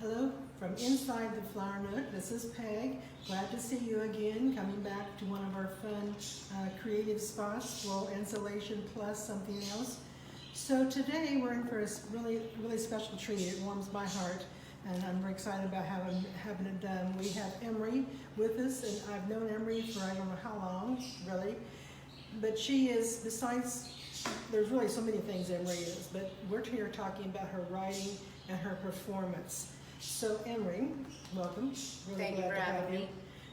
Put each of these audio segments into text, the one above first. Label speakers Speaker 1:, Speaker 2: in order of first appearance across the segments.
Speaker 1: Hello from inside the Flower Nook. This is Peg. Glad to see you again, coming back to one of our fun creative spots, floral insulation plus something else. So today we're in for a really special treat. It warms my heart, and I'm very excited about having it done. We have Emery with us, and I've known Emery for I don't know how long, really. But she is, besides, there's really so many things Emery is, but we're here talking about her writing and her performance. So Emery, welcome.
Speaker 2: Thank you for having me.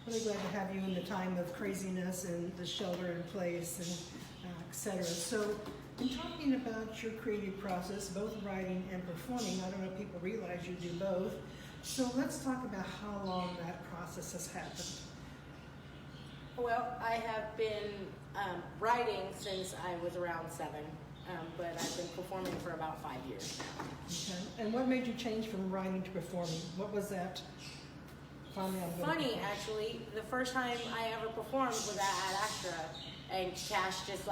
Speaker 1: Really glad to have you in the time of craziness and the shelter in place and etc. So in talking about your creative process, both writing and performing, I don't know if people realize you do both. So let's talk about how long that process has happened.
Speaker 2: Well, I have been writing since I was around 7, but I've been performing for about 5 years now.
Speaker 1: Okay. And what made you change from writing to performing? What was that?
Speaker 2: Funny, actually, the first time I ever performed was at Ad Astra, and Cash just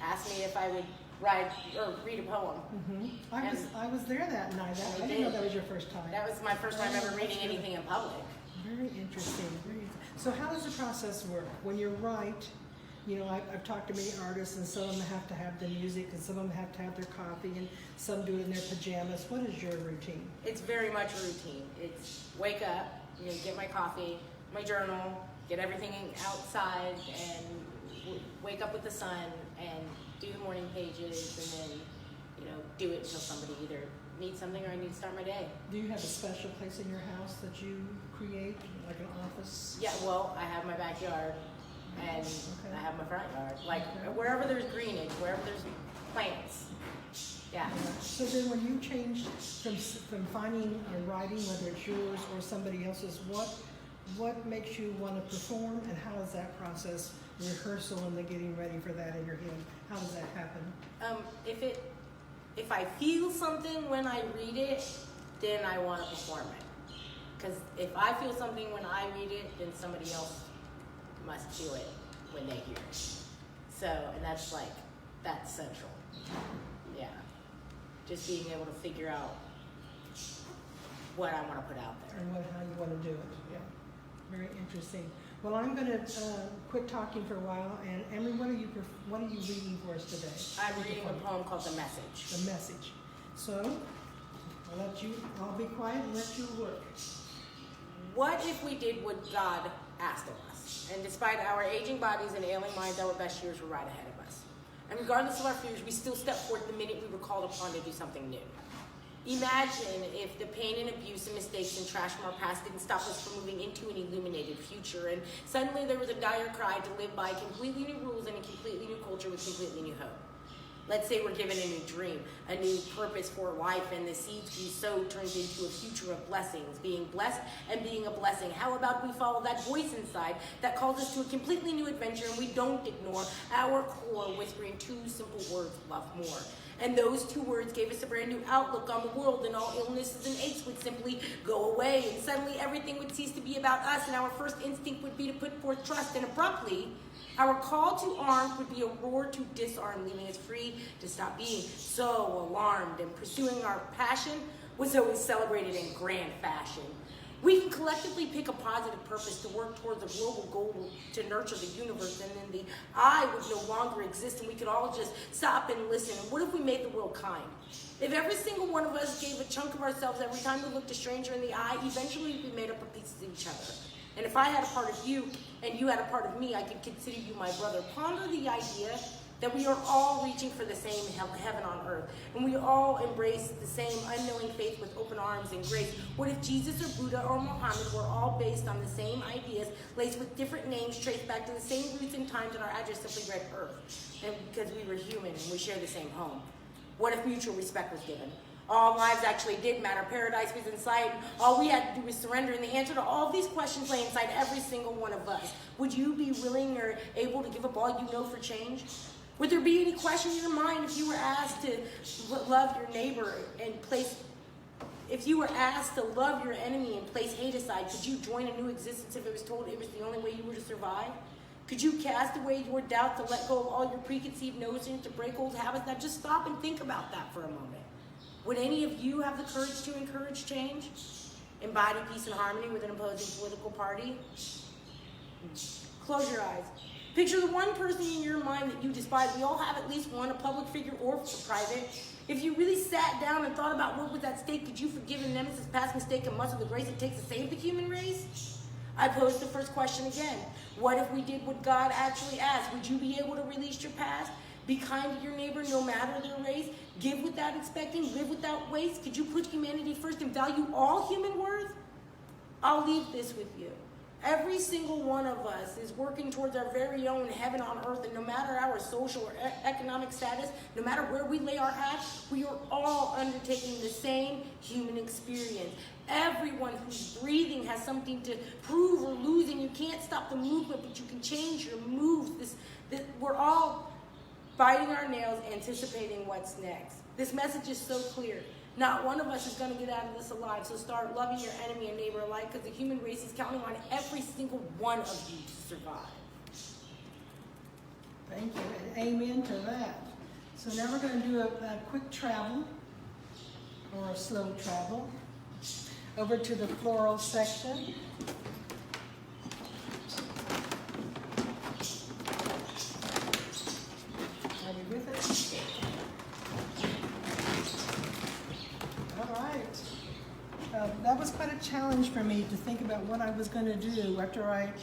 Speaker 2: asked me if I would write or read a poem.
Speaker 1: Mm-hmm. I was there that night. I didn't know that was your first time.
Speaker 2: That was my first time ever reading anything in public.
Speaker 1: Very interesting. So how does the process work? When you write, you know, I've talked to many artists, and some of them have to have the music, and some of them have to have their coffee, and some do it in their pajamas. What is your routine?
Speaker 2: It's very much a routine. It's wake up, get my coffee, my journal, get everything outside, and wake up with the sun, and do the morning pages, and then, do it until somebody either needs something or I need to start my day.
Speaker 1: Do you have a special place in your house that you create, like an office?
Speaker 2: Yeah, well, I have my backyard, and I have my front yard. Wherever there's greenage, wherever there's plants. Yeah.
Speaker 1: So then when you changed from finding and writing, whether it's yours or somebody else's, what makes you want to perform, and how does that process, rehearsal and the getting ready for that in your head, how does that happen?
Speaker 2: If I feel something when I read it, then I want to perform it. Because if I feel something when I read it, then somebody else must feel it when they hear it. So, and that's central. Yeah. Just being able to figure out what I want to put out there.
Speaker 1: And how you want to do it. Yeah. Very interesting. Well, I'm going to quit talking for a while. And Emery, what are you reading for us today?
Speaker 2: I'm reading a poem called The Message.
Speaker 1: The Message. So, I'll be quiet and let you work.
Speaker 2: What if we did what God asked of us? And despite our aging bodies and ailing minds, our best years were right ahead of us. And regardless of our fears, we still step forth the minute we were called upon to do something new. Imagine if the pain and abuse and mistakes and trash from our past didn't stop us from moving into an illuminated future, and suddenly there was a dire cry to live by completely new rules and a completely new culture with completely new hope. Let's say we're given a new dream, a new purpose for life, and the seeds we sow turns into a future of blessings, being blessed and being a blessing. How about we follow that voice inside that calls us to a completely new adventure, and we don't ignore our core, whispering 2 simple words, love more. And those 2 words gave us a brand new outlook on the world, and all illnesses and aches would simply go away, and suddenly everything would cease to be about us, and our first instinct would be to put forth trust, and abruptly, our call to arms would be a roar to disarm, leaving us free to stop being so alarmed, and pursuing our passion was always celebrated in grand fashion. We can collectively pick a positive purpose to work towards a global goal to nurture the universe, and then the I would no longer exist, and we could all just stop and listen. And what if we made the world kind? If every single one of us gave a chunk of ourselves every time we looked a stranger in the eye, eventually we'd be made up of pieces of each other. And if I had a part of you, and you had a part of me, I could consider you my brother. Ponder the idea that we are all reaching for the same heaven on earth, and we all embrace the same unknowing faith with open arms and grace. What if Jesus or Buddha or Muhammad were all based on the same ideas, laced with different names, traced back to the same roots and times, and our address simply read Earth, and because we were human and we share the same home? What if mutual respect was given? All lives actually did matter. Paradise was in sight. All we had to do was surrender, and the answer to all these questions lay inside every single one of us. Would you be willing or able to give up all you know for change? Would there be any question in your mind if you were asked to love your neighbor and if you were asked to love your enemy and place hate aside? Could you join a new existence if it was told it was the only way you were to survive? Could you cast away your doubt to let go of all your preconceived notions, to break old habits? Now just stop and think about that for a moment. Would any of you have the courage to encourage change? embody peace and harmony with an opposing political party? Close your eyes. Picture the one person in your mind that you despise. We all have at least one, a public figure or private. If you really sat down and thought about what was at stake, could you forgive a nemesis, past mistake, and muster the grace it takes to save the human race? I pose the first question again. What if we did what God actually asked? Would you be able to release your past? Be kind to your neighbor no matter their race? Give without expecting? Live without waste? Could you put humanity first and value all human worth? I'll leave this with you. Every single one of us is working towards our very own heaven on earth, and no matter our social or economic status, no matter where we lay our hat, we are all undertaking the same human experience. Everyone who's breathing has something to prove or lose, and you can't stop the movement, but you can change your moves. We're all biting our nails, anticipating what's next. This message is so clear. Not one of us is going to get out of this alive, so start loving your enemy and neighbor alike, because the human race is counting on every single one of you to survive.
Speaker 1: Thank you, and amen to that. So now we're going to do a quick travel, or a slow travel, over to the floral section. Are we with it? All right. That was quite a challenge for me to think about what I was going to do after I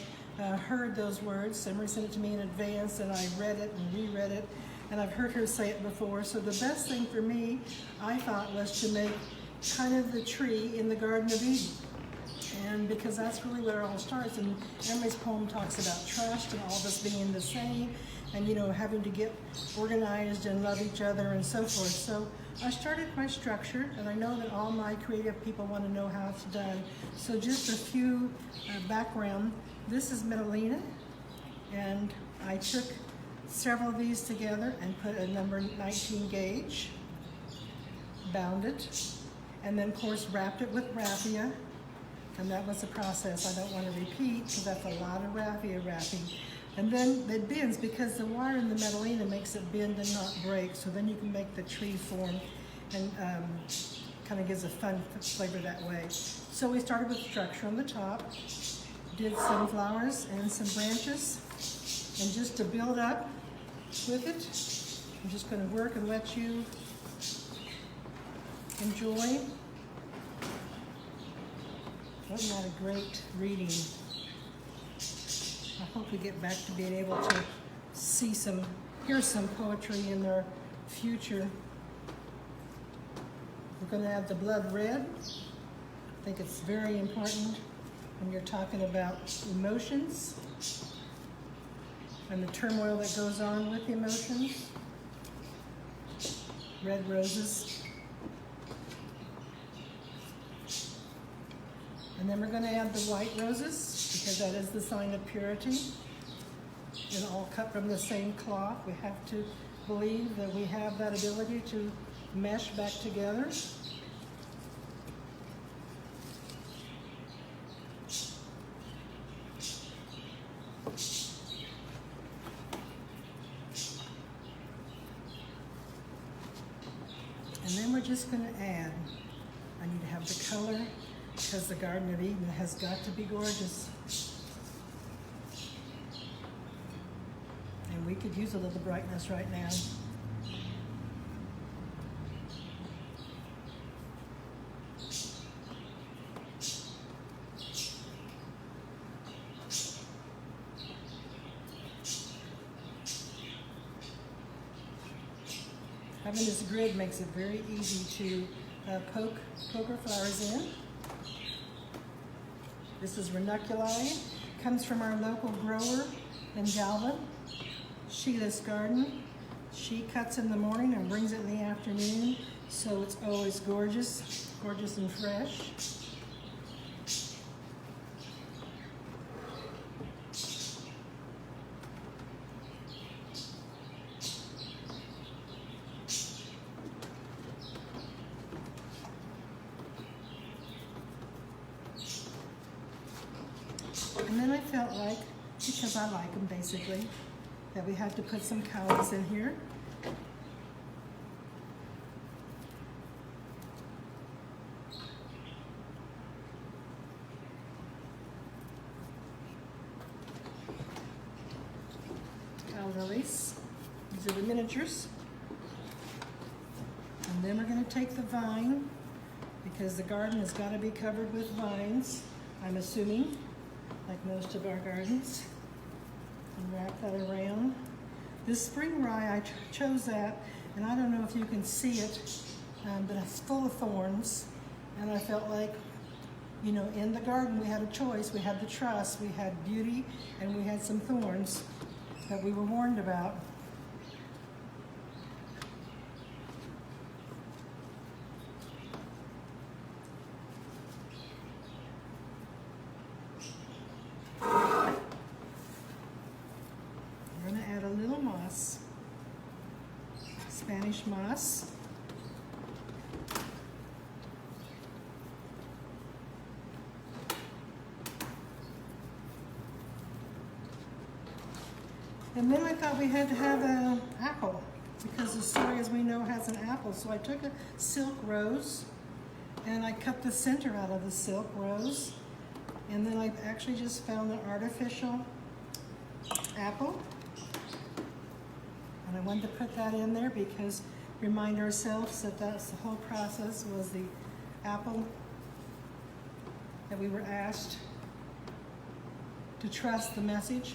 Speaker 1: heard those words. Emery sent it to me in advance, and I read it and reread it, and I've heard her say it before. So the best thing for me, I thought, was to make kind of the tree in the Garden of Eden. And because that's really where it all starts. And Emery's poem talks about trust and all of us being the same, and having to get organized and love each other and so forth. So I started my structure, and I know that all my creative people want to know how it's done. So just a few background. This is Metalina, and I took several of these together and put a number 19 gauge, bound it, and then of course wrapped it with raffia, and that was the process. I don't want to repeat because that's a lot of raffia wrapping. And then it bends because the wire in the Metalina makes it bend and not break, so then you can make the tree form, and kind of gives a fun flavor that way. So we started with structure on the top, did some flowers and some branches, and just to build up with it, I'm just going to work and let you enjoy. Wasn't that a great reading? I hope we get back to being able to hear some poetry in their future. We're going to have the blood red. I think it's very important when you're talking about emotions and the turmoil that goes on with emotions. Red roses. And then we're going to add the white roses, because that is the sign of purity. And all cut from the same cloth. We have to believe that we have that ability to mesh back together. And then we're just going to add, I need to have the color, because the Garden of Eden has got to be gorgeous. And we could use a little brightness right now. Having this grid makes it very easy to poke our flowers in. This is ranunculi. Comes from our local grower in Galvin, Sheila's Garden. She cuts in the morning and brings it in the afternoon, so it's always gorgeous, gorgeous and fresh. And then I felt like, because I like them basically, that we had to put some cowls in here. These are the miniatures. And then we're going to take the vine, because the garden has got to be covered with vines, I'm assuming, like most of our gardens. And wrap that around. This spring rye, I chose that, and I don't know if you can see it, but it's full of thorns. And I felt like, you know, in the garden we had a choice. We had the truss, we had beauty, and we had some thorns that we were warned about. We're going to add a little moss, Spanish moss. And then I thought we had to have an apple, because the story, as we know, has an apple. So I took a silk rose and I cut the center out of the silk rose. And then I actually just found an artificial apple. And I wanted to put that in there because remind ourselves that that's the whole process, was the apple that we were asked to trust the message.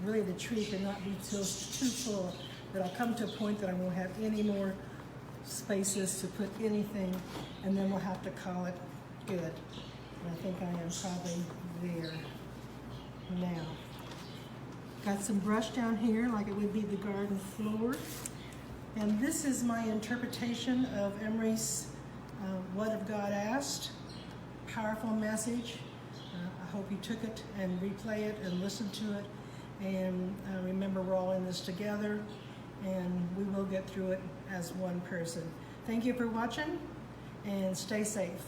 Speaker 1: Really, the tree cannot be too full, but I'll come to a point that I won't have any more spaces to put anything, and then we'll have to call it good. And I think I am probably there now. Got some brush down here like it would be the garden floor. And this is my interpretation of Emery's What Have God Asked? Powerful message. I hope you took it and replay it and listen to it. And remember, we're all in this together, and we will get through it as one person. Thank you for watching, and stay safe.